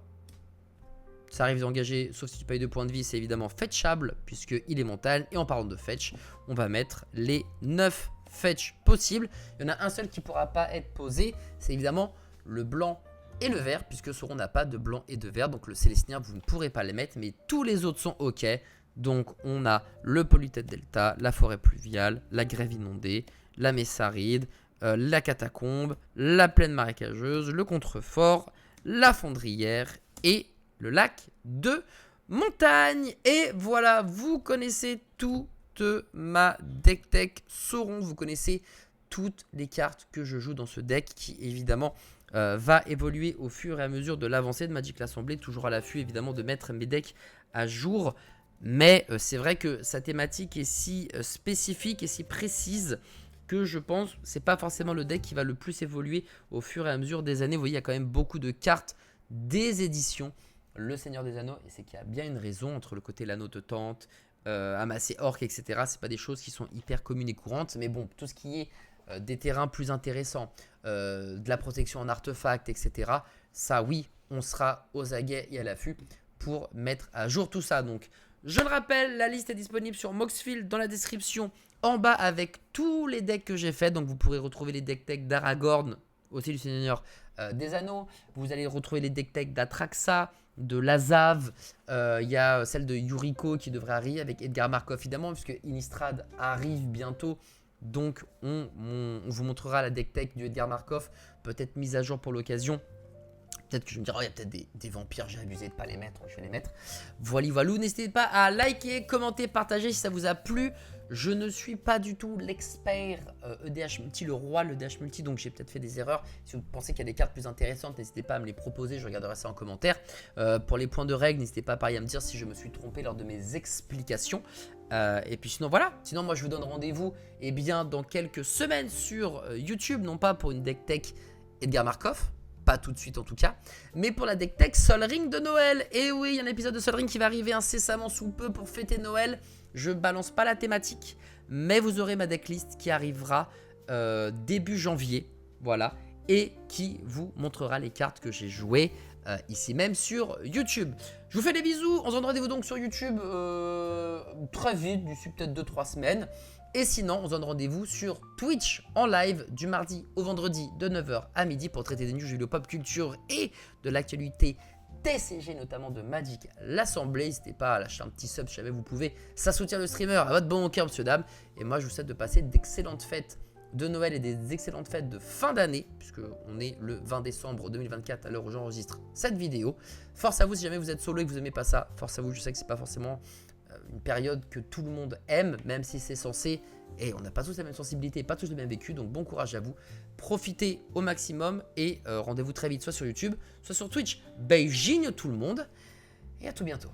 Ça arrive d'engager, sauf si tu payes 2 points de vie, c'est évidemment fetchable puisqu'il est montagne. Et en parlant de fetch, on va mettre les 9 fetch possibles. Il y en a un seul qui ne pourra pas être posé, c'est évidemment le blanc et le vert, puisque Sauron n'a pas de blanc et de vert. Donc le Célestien, vous ne pourrez pas les mettre, mais tous les autres sont ok. Donc on a le Polluted Delta, la forêt pluviale, la grève inondée, la Messaride, la catacombe, la plaine marécageuse, le contrefort, la fondrière et le lac de montagne. Et voilà, vous connaissez toute ma deck tech Sauron. Vous connaissez toutes les cartes que je joue dans ce deck qui évidemment va évoluer au fur et à mesure de l'avancée de Magic l'Assemblée. Toujours à l'affût évidemment de mettre mes decks à jour. Mais c'est vrai que sa thématique est si spécifique et si précise que je pense que ce n'est pas forcément le deck qui va le plus évoluer au fur et à mesure des années. Vous voyez, il y a quand même beaucoup de cartes des éditions Le Seigneur des Anneaux. Et c'est qu'il y a bien une raison entre le côté l'anneau de tente, amasser orc, etc. Ce pas des choses qui sont hyper communes et courantes. Mais bon, tout ce qui est des terrains plus intéressants, de la protection en artefacts, etc. Ça, oui, on sera aux aguets et à l'affût pour mettre à jour tout ça. Donc, je le rappelle, la liste est disponible sur Moxfield dans la description en bas avec tous les decks que j'ai fait. Donc, vous pourrez retrouver les deck tech d'Aragorn, aussi du Seigneur des Anneaux. Vous allez retrouver les deck tech d'Atraxa, de Lazav. Il y a celle de Yuriko qui devrait arriver avec Edgar Markov, évidemment, puisque Innistrad arrive bientôt. Donc, on vous montrera la deck tech du Edgar Markov, peut-être mise à jour pour l'occasion. Peut-être que je me dirai, oh, il y a peut-être des vampires, j'ai abusé de ne pas les mettre, je vais les mettre. Voilà, n'hésitez pas à liker, commenter, partager si ça vous a plu. Je ne suis pas du tout l'expert EDH Multi, le roi de l'EDH Multi, donc j'ai peut-être fait des erreurs. Si vous pensez qu'il y a des cartes plus intéressantes, n'hésitez pas à me les proposer, je regarderai ça en commentaire. Pour les points de règle, n'hésitez pas pareil à me dire si je me suis trompé lors de mes explications. Et puis sinon voilà, sinon moi je vous donne rendez-vous dans quelques semaines sur YouTube, non pas pour une deck tech Edgar Markov, pas tout de suite en tout cas, mais pour la deck tech Sol Ring de Noël. Et oui, il y a un épisode de Sol Ring qui va arriver incessamment sous peu pour fêter Noël. Je balance pas la thématique, mais vous aurez ma decklist qui arrivera début janvier, voilà, et qui vous montrera les cartes que j'ai jouées ici même sur YouTube. Je vous fais des bisous, on se donne rendez-vous donc sur YouTube très vite, d'ici peut-être 2-3 semaines. Et sinon, on se donne rendez-vous sur Twitch en live du mardi au vendredi de 9h à midi pour traiter des news jeux vidéo pop culture et de l'actualité TCG, notamment de Magic l'Assemblée. N'hésitez pas à lâcher un petit sub si jamais vous pouvez. Ça soutient le streamer à votre bon cœur, monsieur, dame. Et moi, je vous souhaite de passer d'excellentes fêtes de Noël et des excellentes fêtes de fin d'année, puisqu'on est le 20 décembre 2024 à l'heure où j'enregistre cette vidéo. Force à vous si jamais vous êtes solo et que vous n'aimez pas ça. Force à vous, je sais que c'est pas forcément une période que tout le monde aime, même si c'est censé, et on n'a pas tous la même sensibilité, pas tous le même vécu, donc bon courage à vous, profitez au maximum, et rendez-vous très vite, soit sur YouTube, soit sur Twitch. Beijing tout le monde, et à tout bientôt.